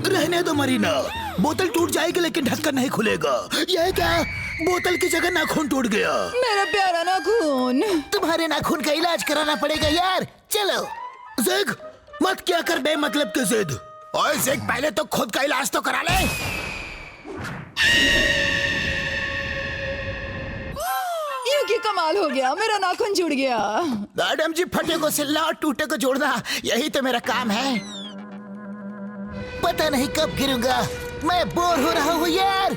रहने दो मरीना, बोतल टूट जाएगी लेकिन ढक्कन नहीं खुलेगा। यह क्या, बोतल की जगह नाखून टूट गया। मेरा प्यारा नाखून। तुम्हारे नाखून का इलाज कराना पड़ेगा यार। चलो ज़िग, मत क्या कर बेमतलब के जिद। ओए ज़िग, पहले तो खुद का इलाज तो करा ले। ये कमाल हो गया, मेरा नाखून जुड़ गया। मैडम जी, फटे को सिलना और टूटे को जोड़ना, यही तो मेरा काम है। पता नहीं कब गिरूंगा, मैं बोर हो रहा हूँ यार।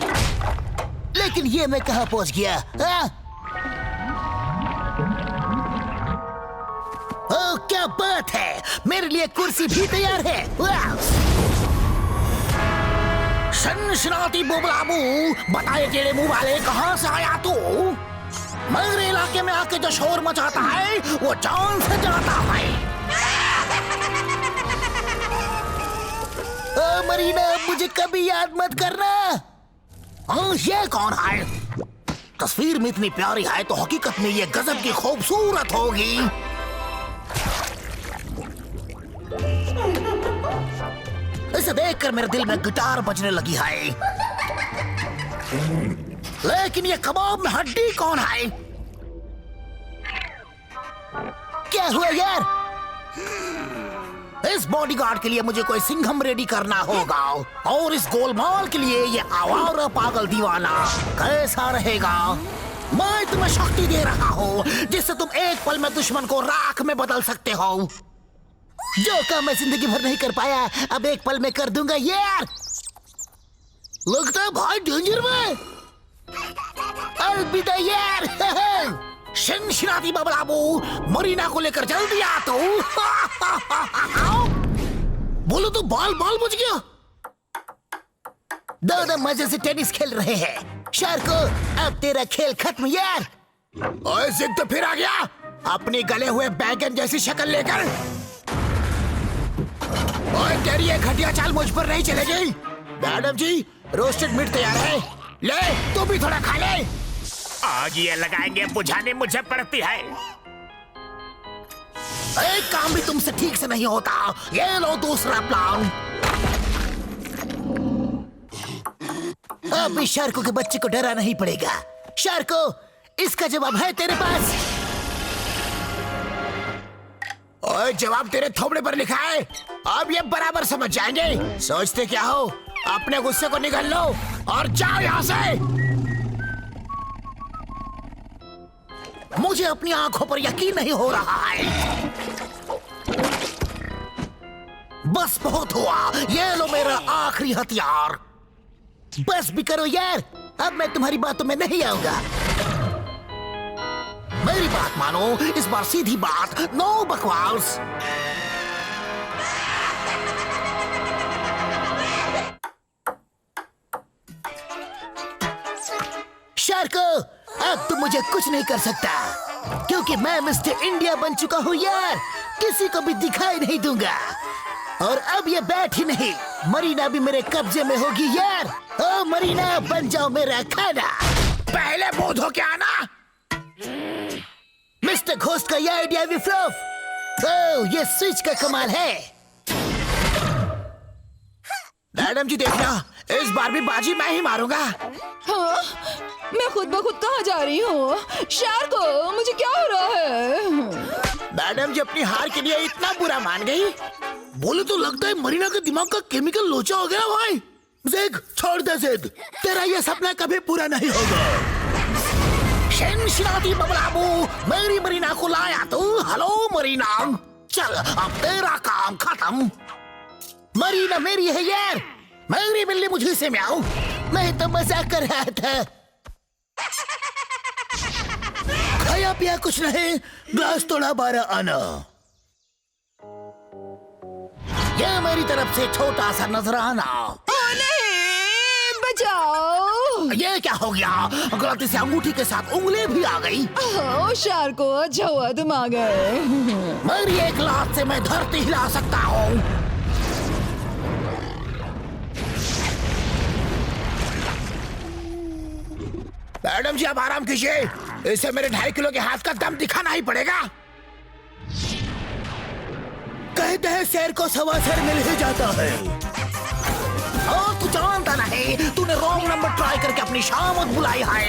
लेकिन ये मैं कहाँ पहुँच गया? ओह क्या बात है, मेरे लिए कुर्सी भी तैयार है। सनसनाटी बुबलाबू, बताए तेरे मुंह वाले, कहाँ से आया तू? मेरे इलाके में आके जो शोर मचाता है वो जान से जाता है। ओ मरीना, मुझे कभी याद मत करना। हाँ, ये कौन है? तस्वीर में इतनी प्यारी है तो हकीकत में ये गजब की खूबसूरत होगी। इसे देखकर मेरे दिल में गिटार बजने लगी है। लेकिन ये कबाब में हड्डी कौन है? क्या हुआ यार? इस बॉडीगार्ड के लिए मुझे कोई सिंघम रेडी करना होगा, और इस गोलमाल के लिए ये आवारा पागल दीवाना कैसा रहेगा? मैं तुम्हें शक्ति दे रहा हूँ जिससे तुम एक पल में दुश्मन को राख में बदल सकते हो। जो काम मैं जिंदगी भर नहीं कर पाया, अब एक पल में कर दूंगा यार। लगता है भाई डेंजर में। अलविदा यार। शनशनाती बबलाबू, मरीना को लेकर जल्दी आ तू। बोलो तो बाल बाल बच गया। दोनों मजे से टेनिस खेल रहे हैं। शार्को, अब तेरा खेल खत्म यार। ओए ज़िग तो फिर आ गया, अपनी गले हुए बैगन जैसी शक्ल लेकर। ओए तेरी ये घटिया चाल मुझ पर नहीं चलेगी। मैडम जी, रोस्टेड मीट तैयार है, ले तू भी थोड़ा खा ले। आज ये लगाएंगे बुझाने मुझे पड़ती है। एक काम भी तुमसे ठीक से नहीं होता। ये लो दूसरा प्लान। अब इस शार्को के बच्चे को डरा नहीं पड़ेगा। शार्को, इसका जवाब है तेरे पास। ओए, जवाब तेरे थोबड़े पर लिखा है, अब ये बराबर समझ जाएंगे। सोचते क्या हो? अपने गुस्से को निगल लो और जाओ यहाँ से। मुझे अपनी आंखों पर यकीन नहीं हो रहा है। बस बहुत हुआ, ये लो मेरा आखिरी हथियार। बस भी करो यार, अब मैं तुम्हारी बातों में नहीं आऊंगा। मेरी बात मानो, इस बार सीधी बात, नो बकवास। शार्को, अब तुम मुझे कुछ नहीं कर सकता, क्योंकि मैं मिस्टर इंडिया बन चुका हूँ यार। किसी को भी दिखाई नहीं दूंगा। और अब ये बैठ ही नहीं, मरीना भी मेरे कब्जे में होगी यार। ओ मरीना, बन जाओ मेरा खाना। पहले मुंह धो के आना। मिस्टर घोस्ट का ये आइडिया भी फ्लॉप। ओ, ये स्विच का कमाल है। मैडम जी देखना, इस बार भी बाजी मैं ही मारूंगा। हाँ? मैं खुद ब खुद कहाँ जा रही हूँ? शार्को, मुझे क्या हो रहा है? मैडम जी अपनी हार के लिए इतना बुरा मान गई। बोले तो लगता है मरीना के दिमाग का केमिकल लोचा हो गया भाई। ज़िग, छोड़ दे ज़िग, तेरा ये सपना कभी पूरा नहीं होगा। शनशनाटी बबलाबू, मेरी मरीना को लाया तू। हेलो मरीना, चल अब तेरा काम खत्म। मरीना मेरी है यार, मेरी बिल्ली मुझे से म्याऊं। मैं तो मजाक कर रहा था। खाया पिया कुछ नहीं, ग्लास तोड़ा 12 आना। ये मेरी तरफ से छोटा सा नजराना। नहीं, बचाओ। ये क्या हो गया? गलती से अंगूठी के साथ उंगली भी आ गई। ओह शार्को, अच्छा हुआ तुम आ गए। मेरी एक लात से मैं धरती हिला सकता हूँ। मैडम जी अब आराम कीजिए, इसे मेरे 2.5 किलो के हाथ का दम दिखाना ही पड़ेगा। कहते हैं शेर को सवा शेर मिल ही जाता है। तू जानता नहीं, तूने रॉन्ग नंबर ट्राई करके अपनी शामत बुलाई है।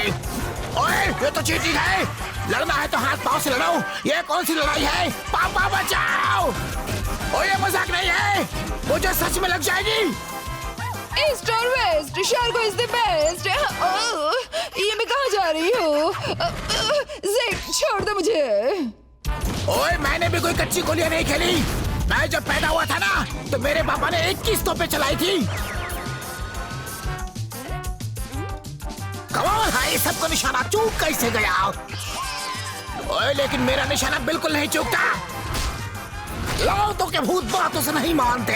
ओए, ये तो चीटिंग है। लड़ना है तो हाथ पांव से लड़ो। ये कौन सी लड़ाई है? पापा बचाओ! ओए, ये मजाक नहीं है, मुझे सच में लग जाएगी। ईस्ट और वेस्ट, शार्को इज द बेस्ट। ये मैं कहाँ जा रही हूँ? ज़ेड, छोड़ दो मुझे। ओए, मैंने भी कोई कच्ची गोलियां नहीं खेली। मैं जब पैदा हुआ था ना, तो मेरे पापा ने 21 तोपें चलाई थी। कमाल है, सबको निशाना चूक कैसे गया? ओए, लेकिन मेरा निशाना बिल्कुल नहीं चूकता। लोग तो क्या भूत बातों से नहीं मानते।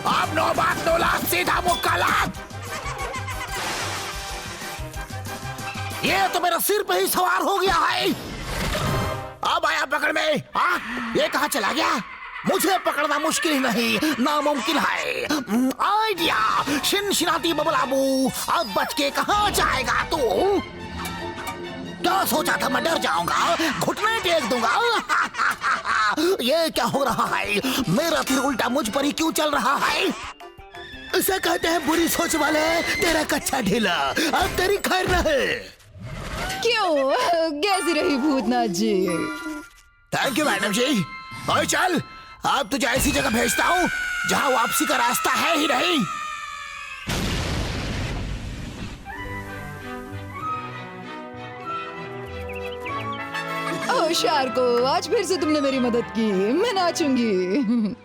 अब नो बात नो लात, सीधा मुक्का लात। ये तो मेरा सिर पे ही सवार हो गया है। अब आया पकड़ में। ये कहाँ चला गया? मुझे पकड़ना मुश्किल नहीं, नामुमकिन है। आइडिया, शिनशिनाती बबलाबू, अब बच के कहाँ जाएगा तू? क्या सोचा था मैं डर जाऊंगा, घुटने टेक दूंगा? ये क्या हो रहा है? मेरा फिर उल्टा मुझ पर ही क्यों चल रहा है? इसे कहते हैं बुरी सोच वाले। तेरा कच्चा ढीला, अब तेरी खैर रहे। क्यों? कैसी रही भूतनाथ जी? थैंक यू मैडम जी। ओए चल, अब तुझे ऐसी जगह भेजता हूँ जहाँ वापसी का रास्ता है ही नहीं। ओह शार्को, आज फिर से तुमने मेरी मदद की। मैं नाचूंगी।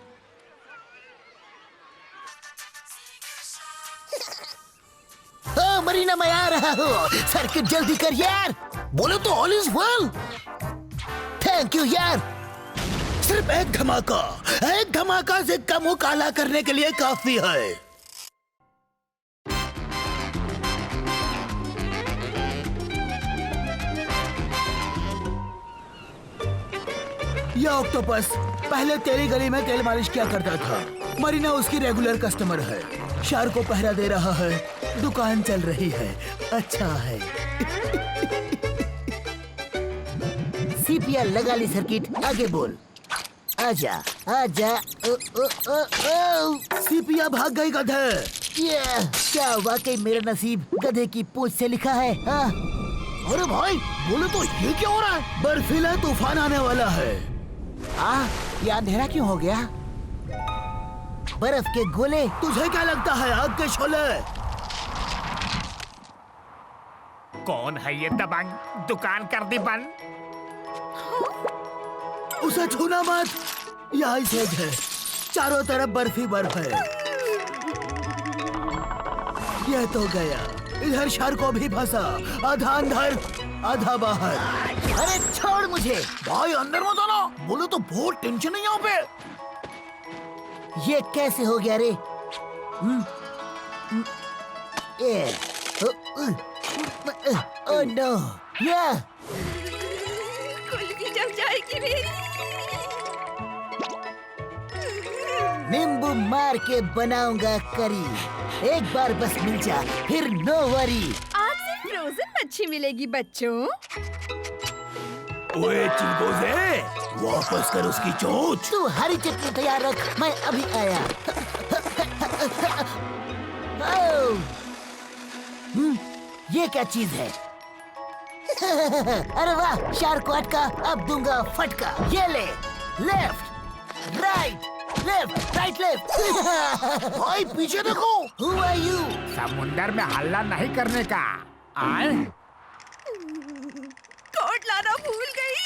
मरीना, मैं आ रहा हूँ। सर्किट जल्दी कर यार। बोलो तो all is well. Thank you यार। सिर्फ एक धमाका से कम हो काला करने के लिए काफी है। ये ऑक्टोपस पहले तेरी गली में तेल मालिश किया करता था। मरीना उसकी रेगुलर कस्टमर है। शार्को पहरा दे रहा है, दुकान चल रही है। अच्छा है। सीपीआर लगा ली सर्किट, आगे बोल। आजा आजा। सीपीआर भाग गई गधे। ये क्या वाकई मेरा नसीब गधे की पूंछ से लिखा है? हाँ? अरे भाई, बोले तो ये क्या हो रहा है? बर्फीला तूफान आने वाला है। ये अंधेरा क्यों हो गया? बर्फ के गोले। तुझे क्या लगता है, आग के शोले? कौन है ये दबंग? दुकान कर दी बंद। उसे छूना मत, यही सेज है। चारों तरफ बर्फ ही बर्फ है। यह तो गया। इधर शार्को भी फंसा, आधा अंदर आधा बाहर। अरे छोड़ मुझे भाई, अंदर मत आना। बोलो तो बहुत टेंशन है यहाँ पे। ये कैसे हो गया रे? ओह नो, या कुल्फी जम जाएगी मेरी। नींबू मार के बनाऊंगा करी। एक बार बस मिल जा, फिर नो वरी। आज से फ्रोजन मच्छी मिलेगी बच्चों। ओए चिंपोंजी, वापस कर उसकी चोंच। तू हरी चटनी तैयार रख, मैं अभी आया। ये क्या चीज है? अरे वाह, शार्क को अटका, अब दूंगा फटका। ये ले, left right left right left. भाई पीछे देखो। Who are you? समुंदर में हल्ला नहीं करने का। आए? कोट लाना भूल गई।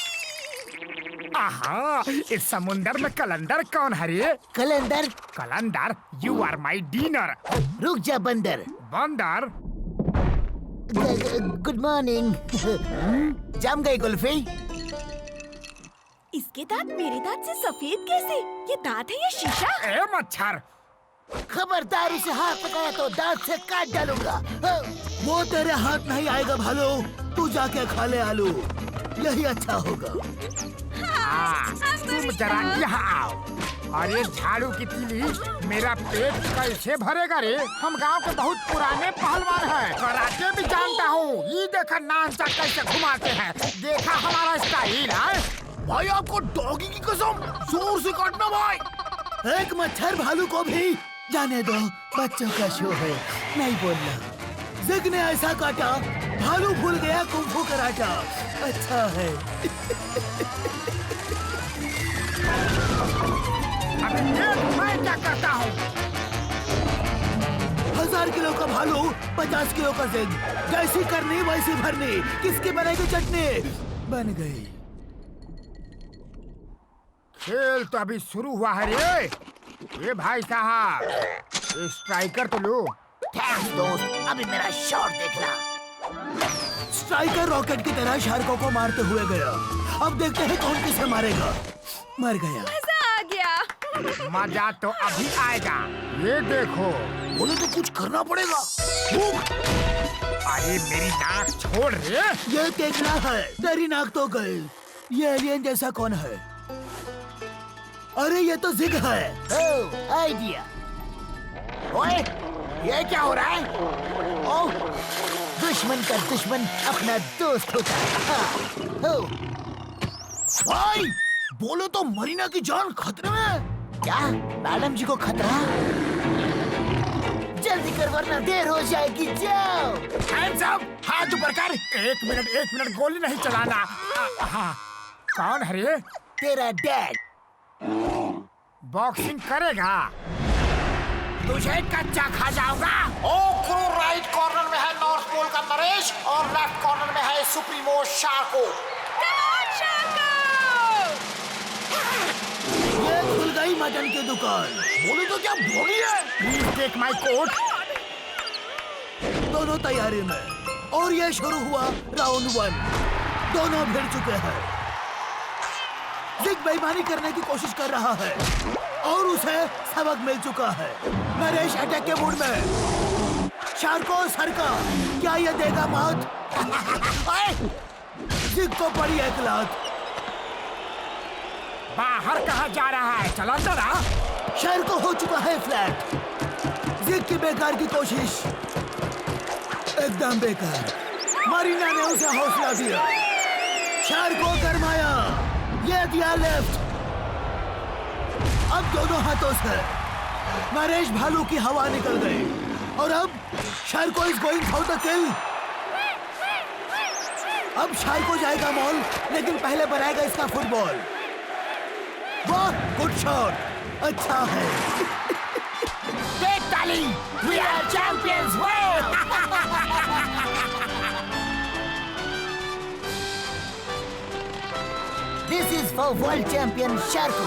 आहा, इस समुंदर में कलंदर कौन है रे? कलंदर? कलंदर, यू आर माई डिनर। रुक जा बंदर। बंदर? Good morning. जम गई कुल्फी? इसके दांत मेरे दांत से सफेद कैसे? ये दांत है या शीशा? ए मच्छर! खबरदार, उसे हाथ लगाया तो दांत से काट डालूंगा। वो तेरे हाथ नहीं आएगा भालू, तू जाके खा ले आलू, यही अच्छा होगा। तुम जरा यहाँ आओ। और ये झाड़ू की तीली मेरा पेट कैसे भरेगा रे? हम गांव के बहुत पुराने पहलवान हैं, कराटे भी जानता हूँ। ये देखा नांचा कैसे घुमाते हैं, देखा हमारा स्टाइल है। भाई आपको डॉगी की कसम, जोर से काटना भाई। एक मच्छर भालू को भी जाने दो, बच्चों का शो है, नहीं बोलना। जिग ने ऐसा काटा, भालू भूल गया कुंफू कराटा। अच्छा है। अबे देख मैं क्या करता हूँ। 1000 किलो का भालू, 50 किलो का जिग। जैसी करनी वैसी भरनी। किसकी बनेगी चटनी? बन गई। खेल तो अभी शुरू हुआ है रे। ये भाई साहब, स्ट्राइकर तो लो। थैंक्स दोस्त, अभी मेरा शॉट देखना। स्ट्राइकर रॉकेट की तरह शार्कों को मारते हुए गया। अब देखते हैं कौन किसे मारेगा। मर गया। मजा आ गया। मजा तो अभी आएगा। ये देखो। बोले तो कुछ करना पड़ेगा। अरे मेरी नाक छोड़ रे। ये देखना है, तेरी नाक तो गई। ये एलियन जैसा कौन है? अरे ये तो जिग है। ओह, आइडिया। ओए, ये क्या हो रहा है? ओह, दुश्मन का दुश्मन अपना दोस्त होता है। हाँ, ओह। ओए, बोलो तो मरीना की जान खतरे में। क्या? मैडम जी को खतरा? जल्दी कर वरना देर हो जाएगी। जाओ। हैंड्स अप, हाथ ऊपर कर। एक मिनट गोली नहीं चलाना। हाँ, कौन है रे? तेरा डैड। बॉक्सिंग करेगा? तुझे कच्चा खा जाऊंगा। ओ क्रू, राइट कॉर्नर में है नॉर्थ पोल का नरेश और लेफ्ट कॉर्नर में है सुप्रीमो शार्को। ये खुल गई मटन की दुकान। बोले तो क्या बोली है? Please take my coat. दोनों तैयारी में और ये शुरू हुआ राउंड 1। दोनों भिड़ चुके हैं। जिग बेईमानी करने की कोशिश कर रहा है और उसे सबक मिल चुका है। नरेश अटैक के मूड में। शार्को सरका, क्या ये देगा मौत? जिग को पड़ी एक लात। बाहर कहाँ जा रहा है? चला जरा। शार्को हो चुका है फ्लैट। जिग की बेकार की कोशिश एकदम बेकार। मरीना ने उसे हौसला दिया। शार्को गरमाया, ये दिया लेफ्ट। अब दोनों हाथों से नरेश भालू की हवा निकल गई और अब Sharko is going for the kill. अब शार्को जाएगा मॉल, लेकिन पहले बनाएगा इसका फुटबॉल। वाह, गुड शॉट। अच्छा है। देख ताली, we are champions. This is for world champion Sharko.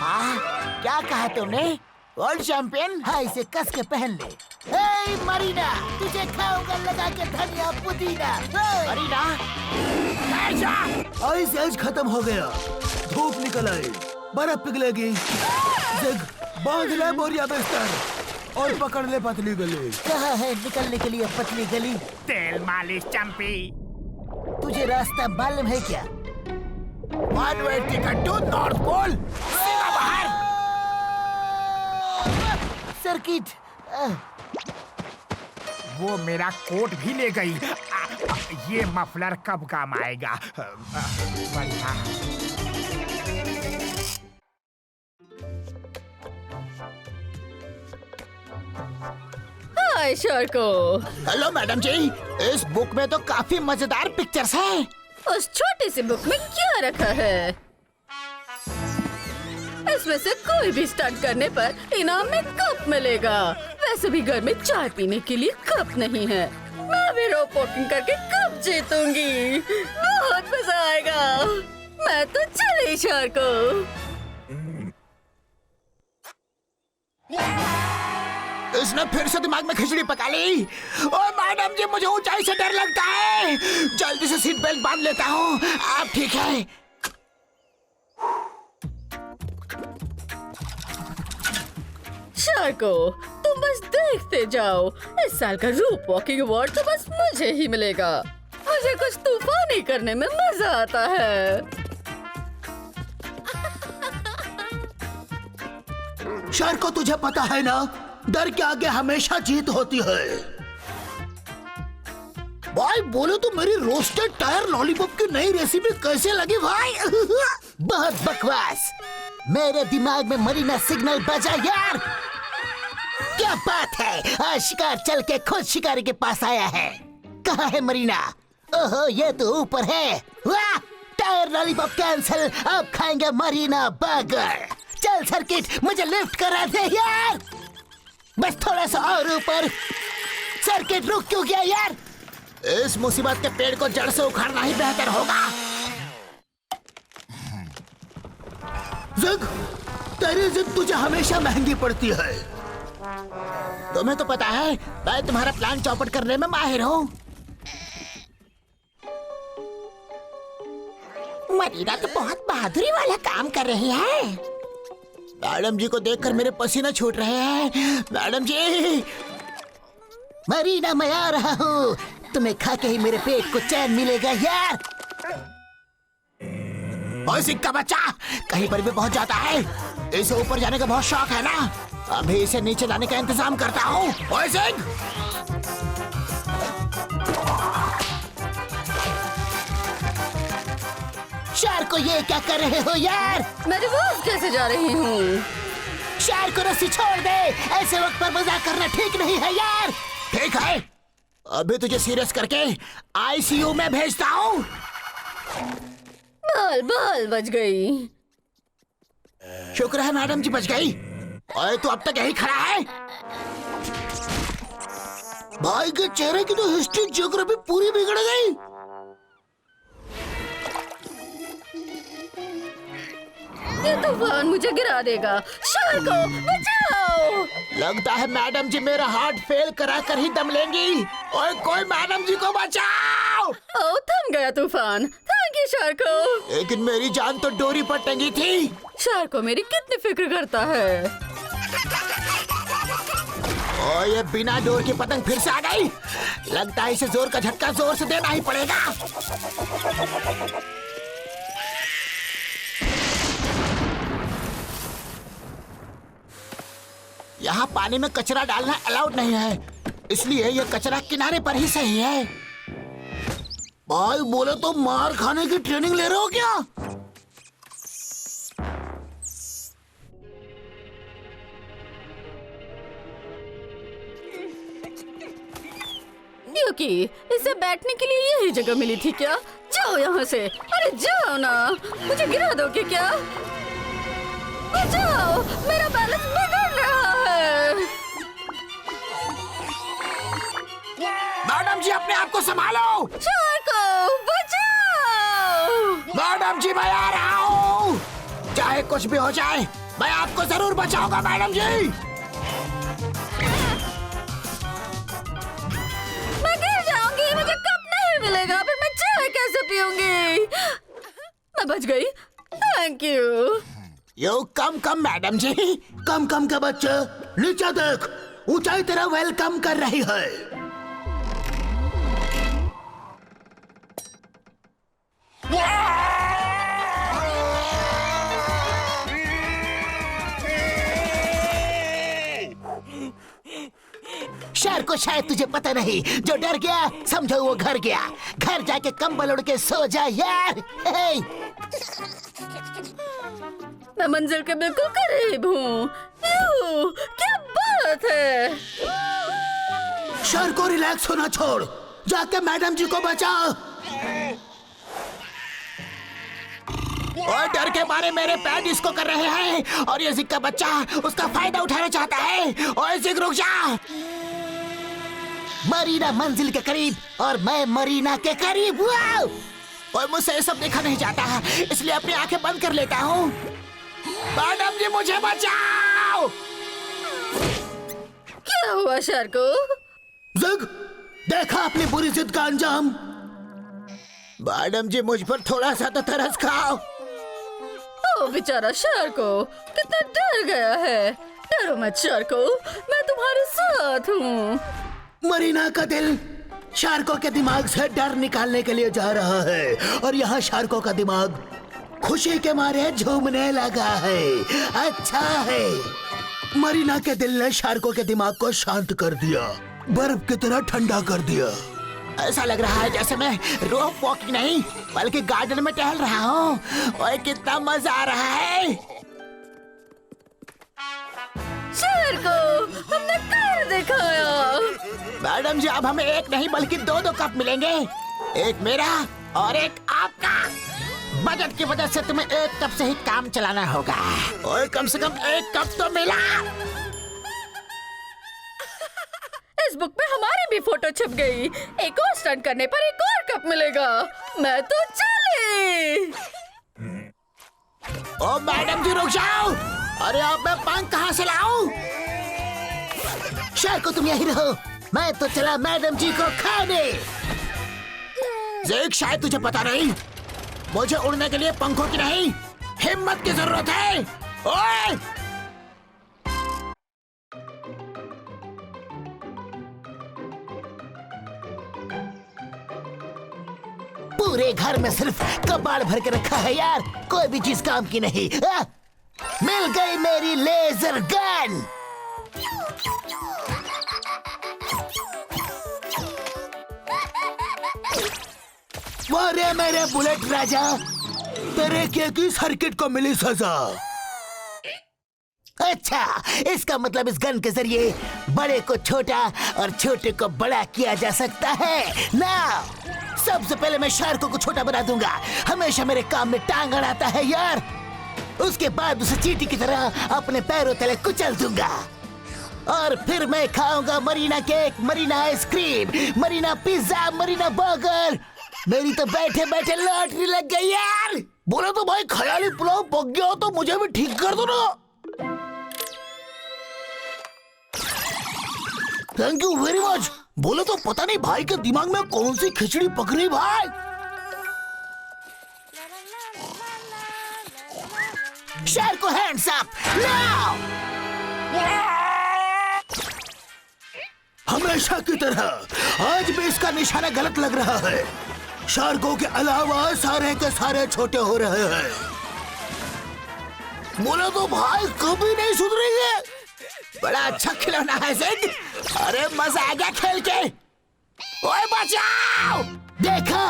हाँ, क्या कहा तुमने? World champion? हाँ, इसे कस के पहन ले। हे मरीना, तुझे खाऊंगा लगा के धनिया पुदीना। मरीना, आइस एज खत्म हो गया। धूप निकल आई, बर्फ पिघलेगी। जिग, बांध ले बोरिया बिस्तर और पकड़ ले पतली गली। कहाँ है निकलने के लिए पतली गली? तेल मालिश चंपी। तुझे रास्ता मालूम है क्या? One way ticket to North Pole. सीधा बाहर। सर्किट। वो मेरा कोट भी ले गई। ये मफलर कब काम आएगा? बढ़िया। हाय शार्को। हेलो मैडम जी, इस बुक में तो काफी मजेदार पिक्चर्स हैं। उस छोटी सी बुक में क्या रखा है? इसमें से कोई भी स्टार्ट करने पर इनाम में कप मिलेगा। वैसे भी घर में चाय पीने के लिए कप नहीं है। मैं भी रोप वॉकिंग करके कप जीतूंगी। बहुत मजा आएगा। मैं तो चली शार्को। इसने फिर से दिमाग में खिचड़ी पका ली। ओ मैडम जी, मुझे ऊंचाई से डर लगता है। जल्दी से सीट बेल्ट बांध लेता हूँ। आप ठीक है? शार्को, तुम बस देखते जाओ। इस साल का रूप वॉकिंग अवार्ड तो बस मुझे ही मिलेगा। मुझे कुछ तूफानी करने में मजा आता है। शार्को, तुझे पता है ना, डर के आगे हमेशा जीत होती है। भाई बोलो तो मेरी रोस्टेड टायर लॉलीपॉप की नई रेसिपी कैसे लगी भाई? बहुत बकवास। मेरे दिमाग में मरीना सिग्नल बजा यार। क्या बात है, आज शिकार चल के खुद शिकारी के पास आया है। कहाँ है मरीना? ओहो, ये तो ऊपर है। वाह, टायर लॉलीपॉप कैंसिल, अब खाएंगे मरीना बर्गर। चल सर्किट, मुझे लिफ्ट करा दे यार। बस थोड़ा सा और ऊपर। सर्किट रुक क्यों गया यार? इस मुसीबत के पेड़ को जड़ से उखाड़ना ही बेहतर होगा। जिग, तेरी जिद तुझे हमेशा महंगी पड़ती है। तुम्हें तो पता है मैं तुम्हारा प्लान चौपट करने में माहिर हूँ। मरीना तो बहुत बहादुरी वाला काम कर रही है। मैडम जी को देखकर मेरे पसीना छूट रहे हैं। मैडम जी, मरीना मैं आ रहा हूँ। तुम्हें खा के ही मेरे पेट को चैन मिलेगा यार। ओए सिक्का बच्चा, कहीं पर भी पहुंच जाता है। इसे ऊपर जाने का बहुत शौक है ना, अभी इसे नीचे लाने का इंतजाम करता हूँ। ओए सिंह, शार को ये क्या कर रहे हो यार? मैं रिवर्स कैसे जा रही हूँ? शार को रस्सी छोड़ दे, ऐसे वक्त पर मजाक करना ठीक नहीं है यार। ठीक है, अभी तुझे सीरियस करके आईसीयू में भेजता हूँ। बाल बाल बच गई। शुक्र है मैडम जी बच गई। ओए तू अब तक यही खड़ा है? भाई के चेहरे की तो हिस्ट्री ज्योग्राफी पूरी बिगड़ गई। ये तूफान मुझे गिरा देगा। शार को बचाओ। लगता है मैडम जी मेरा हार्ट फेल करा कर ही दम लेंगी। ओए कोई मैडम जी को बचाओ। ओ, थम गया तूफान। थैंक यू शार को। लेकिन मेरी जान तो डोरी पर टंगी थी। शार को मेरी कितनी फिक्र करता है। ओ, ये बिना डोर की पतंग फिर से आ गई। लगता है इसे जोर का झटका जोर से देना ही पड़ेगा। यहाँ पानी में कचरा डालना अलाउड नहीं है, इसलिए ये कचरा किनारे पर ही सही है। भाई बोले तो मार खाने की ट्रेनिंग ले रहे हो क्या? क्योंकि इसे बैठने के लिए यही जगह मिली थी क्या? जाओ यहाँ से। अरे जाओ ना, मुझे गिरा दोगे क्या? बचाओ, मेरा बैलेंस बिगड़ रहा है। मैडम जी अपने आप को संभालो। शार को बचाओ। मैडम जी मैं आ रहा हूँ। चाहे कुछ भी हो जाए मैं आपको जरूर बचाऊंगा मैडम जी। मैं गिर जाऊंगी, मुझे कप नहीं मिलेगा, फिर मैं चाय कैसे पीऊंगी? मैं बच गई। Thank you. Yo come madam ji, कम का बच्चे नीचे देख, ऊंचाई तेरा वेलकम कर रही है। शार को शायद तुझे पता नहीं, जो डर गया समझो वो घर गया। घर जाके कंबल उड़ के सो जा यार। हे। मैं मंजिल के बिल्कुल करीब हूँ। क्या बात है? शार को रिलैक्स होना छोड़, जाके मैडम जी को बचा। और डर के मारे मेरे पैर डिस्को कर रहे हैं और ये जिग का बच्चा उसका फायदा उठाना चाहता है। और जिग रुक जा। मरीना मंजिल के करीब और मैं मरीना के करीब। और मुझसे ये सब देखा नहीं जाता, इसलिए अपनी आंखें बंद कर लेता हूँ। मैडम जी मुझे बचाओ। क्या हुआ शार को? जिग, देखा अपनी बुरी जिद का अंजाम। मैडम जी मुझ पर थोड़ा सा तो तरस खाओ। ओ बेचारा शार को कितना डर गया है। डरो मत शार को, मैं तुम्हारे साथ हूँ। मरीना का दिल शार्कों के दिमाग से डर निकालने के लिए जा रहा है और यहाँ शार्कों का दिमाग खुशी के मारे झूमने लगा है। अच्छा है, मरीना के दिल ने शार्कों के दिमाग को शांत कर दिया, बर्फ की तरह ठंडा कर दिया। ऐसा लग रहा है जैसे मैं रोप वॉकिंग नहीं बल्कि गार्डन में टहल रहा हूँ। और कितना मजा आ रहा है। शार को हमने मैडम जी अब हमें एक नहीं बल्कि दो कप मिलेंगे, एक मेरा और एक आपका। बजट की वजह से तुम्हें एक कप से ही काम चलाना होगा। और कम से कम एक कप तो मिला। इस बुक में हमारी भी फोटो छप गई। एक और स्टंट करने पर एक और कप मिलेगा। मैं तो चली। ओ मैडम जी रुक जाओ। अरे अब मैं पंख कहाँ से लाऊं? शायद को तुम यही रहो, मैं तो चला मैडम जी को खाने। ज़ेक शायद तुझे पता नहीं, मुझे उड़ने के लिए पंखों की नहीं हिम्मत की जरूरत है। ओए! पूरे घर में सिर्फ कबाड़ भर के रखा है यार, कोई भी चीज काम की नहीं। मिल गई मेरी लेजर गन। वारे मेरे बुलेट राजा, तेरे किए की सर्किट को मिली सजा। अच्छा, इसका मतलब इस गन के जरिए बड़े को छोटा और छोटे को बड़ा किया जा सकता है ना। सबसे पहले मैं शार्क को छोटा बना दूंगा, हमेशा मेरे काम में टांग अड़ाता है यार। उसके बाद उसे चींटी की तरह अपने पैरों तले कुचल दूंगा। और फिर मैं खाऊंगा Marina cake, Marina ice cream, Marina pizza, Marina burger. मेरी तो बैठे बैठे लॉटरी लग गई यार। बोले तो भाई ख्याली पुलाव पक गया हो तो मुझे भी ठीक कर दो ना। Thank you very much. बोले तो पता नहीं भाई के दिमाग में कौन सी खिचड़ी पक रही भाई। शेर को हैंड्स अप नाउ। हमेशा की तरह आज भी इसका निशाना गलत लग रहा है। शार्कों के अलावा सारे के सारे छोटे हो रहे हैं। बोले तो भाई कभी नहीं सुधरेंगे। बड़ा अच्छा खिलौना है ज़ेड। अरे मजा आ गया खेल के। ओए बचाओ! देखा,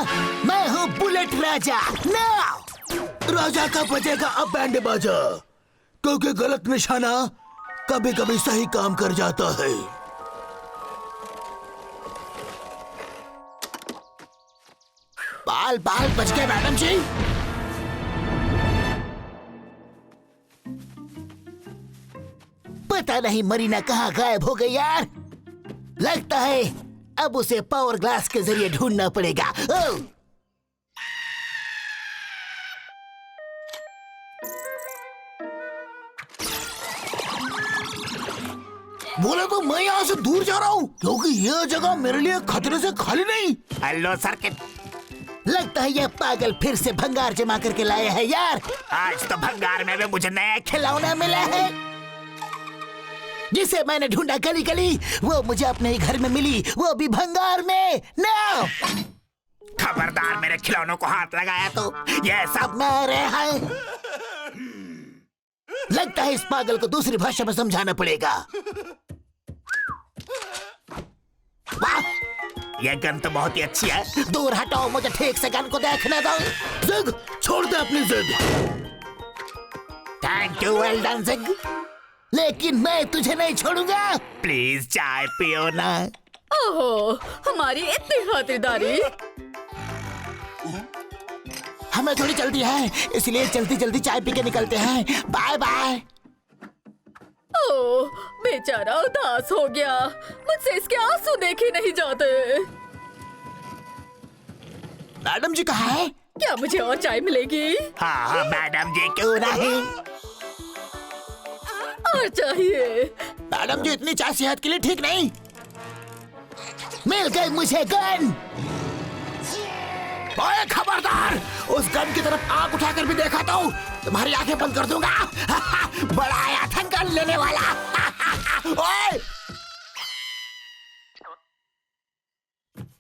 मैं हूँ बुलेट राजा। नाउ राजा का बजेगा अब बैंड बाजा, क्योंकि गलत निशाना कभी कभी सही काम कर जाता है। बाल बाल बच गए मैडम जी। पता नहीं मरीना कहाँ गायब हो गई यार। लगता है अब उसे पावर ग्लास के जरिए ढूंढना पड़ेगा। बोले तो मैं यहाँ से दूर जा रहा हूँ, क्योंकि यह जगह मेरे लिए खतरे से खाली नहीं। Hello circuit. लगता है यह पागल फिर से भंगार जमा करके लाया है यार। आज तो भंगार में भी मुझे नया खिलौना मिला है, जिसे मैंने ढूंढा गली गली। वो मुझे अपने ही घर में मिली, वो भी भंगार में। नो! खबरदार मेरे खिलौनों को हाथ लगाया तो यह सब मेरे हैं। लगता है इस पागल को दूसरी भाषा में समझाना पड़ेगा। वाह! यह गन तो बहुत ही अच्छी है। दूर हटाओ, मुझे ठीक से गन को देखने दो। जिग, छोड़ दे अपनी जिद। थैंक यू, वेल डन जिग। लेकिन मैं तुझे नहीं छोड़ूंगा। प्लीज चाय पियो ना। ओहो, हमारी इतनी खातिरदारी। हमें थोड़ी जल्दी है, इसलिए जल्दी जल्दी चाय पी के निकलते हैं। Bye bye. ओह, बेचारा उदास हो गया। मुझसे इसके आंसू देखे नहीं जाते। मैडम जी कहाँ है? क्या मुझे और चाय मिलेगी? हाँ हाँ मैडम जी, क्यों नहीं। और चाहिए। मैडम जी इतनी चाय सेहत के लिए ठीक नहीं। मिल गई मुझे गन। ओए खबरदार, उस गन की तरफ आंख उठाकर भी देखा तो तुम्हारी आंखें बंद कर दूंगा। बड़ा आया था गन लेने वाला। ओए!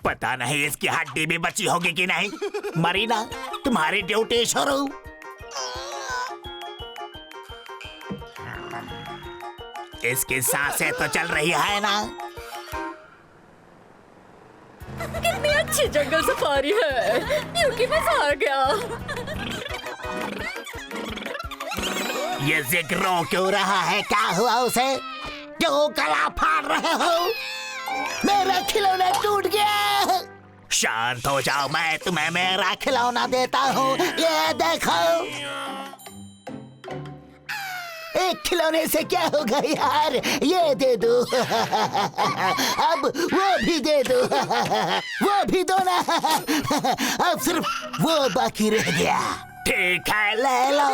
पता नहीं इसकी हड्डी भी बची होगी कि नहीं। मरीना, तुम्हारी ड्यूटी शुरू। इसकी सांसें तो चल रही है ना। कितनी अच्छी जंगल सफारी है, क्योंकि मजा आ गया। ये जिग रो क्यों रहा है? क्या हुआ उसे? क्यों गला फाड़ रहे हो? मेरा खिलौना टूट गया। शांत हो जाओ, मैं तुम्हें मेरा खिलौना देता हूँ। ये देखो। एक खिलौने से क्या होगा यार, ये दे दो। अब वो भी दे दो। वो भी दो ना। अब सिर्फ वो बाकी रह गया। ठीक है, ले लो।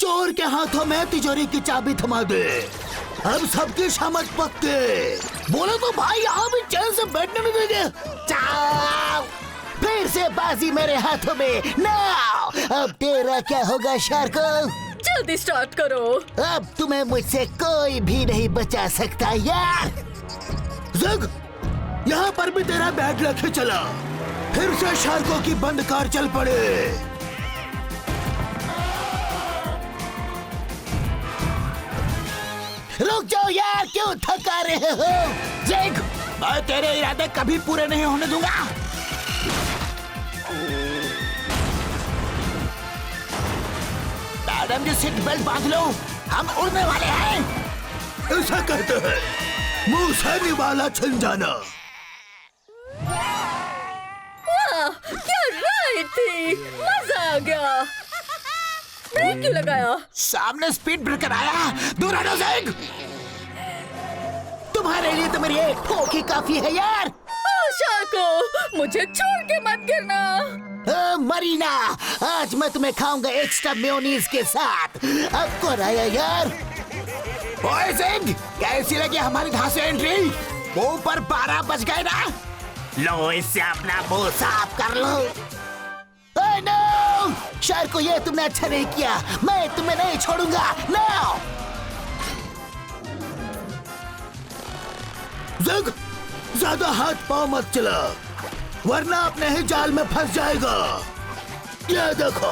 चोर के हाथों में तिजोरी की चाबी थमा दे। अब सबकी समझ पक्के। बोले तो भाई यहाँ भी चैन से बैठने नहीं देंगे। चाओ, फिर से बाजी मेरे हाथों में। नाउ, अब तेरा क्या होगा शार्को? जल्दी स्टार्ट करो। अब तुम्हें मुझसे कोई भी नहीं बचा सकता यार। ज़ग, यहाँ पर भी तेरा बैट लेके चला। फिर से शार्को की बंद कार चल पड़े। रुक जाओ यार, क्यों थका रहे हो? ज़ग, मैं तेरे इरादे कभी पूरे नहीं होने दूंगा। मैडम जी, सीट बेल्ट बांध लो, हम उड़ने वाले हैं। ऐसा कहते हैं, मुंह से निवाला छिन जाना। वाह, क्या राइड थी, मजा आ गया। ब्रेक क्यों लगाया? सामने स्पीड ब्रेकर आया। दूर हटो ज़ग। तुम्हारे लिए तो मेरी एक ठोक ही काफी है यार। शार्को, मुझे छोड़ के मत गिरना। मरीना, आज मैं तुम्हें खाऊंगा एक्स्ट्रा मेयोनीज के साथ। अब कौन आया यार? ओए ज़ग, कैसी लगी हमारी धांसे एंट्री? मुंह पर 12 बज गए ना। लो, इससे अपना मुंह साफ कर लो। ओए नो, शार्को, ये तुमने अच्छा नहीं किया। मैं तुम्हें नहीं छोड़ूंगा। नो ज़ग, ज्यादा हाथ पाँव मत चला, वरना अपने ही जाल में फंस जाएगा। ये देखो,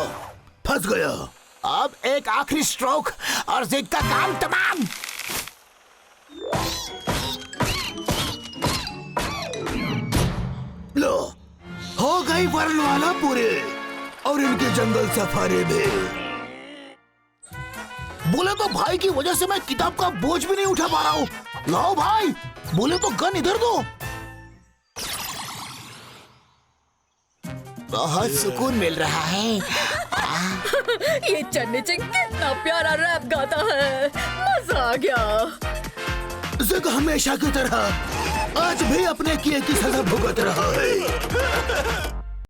फंस गया। अब एक आखिरी स्ट्रोक और ज़ग का काम तमाम। लो, हो गई वर्णमाला पूरे, और इनकी जंगल सफारी भी। बोले तो भाई की वजह से मैं किताब का बोझ भी नहीं उठा पा रहा हूँ। लाओ भाई, बोले तो गन इधर दो। बहुत सुकून मिल रहा है। ये चन्नी चिंग कितना प्यारा रैप गाता है, मजा आ गया। ज़ग हमेशा की तरह आज भी अपने किए की सजा भुगत रहा है।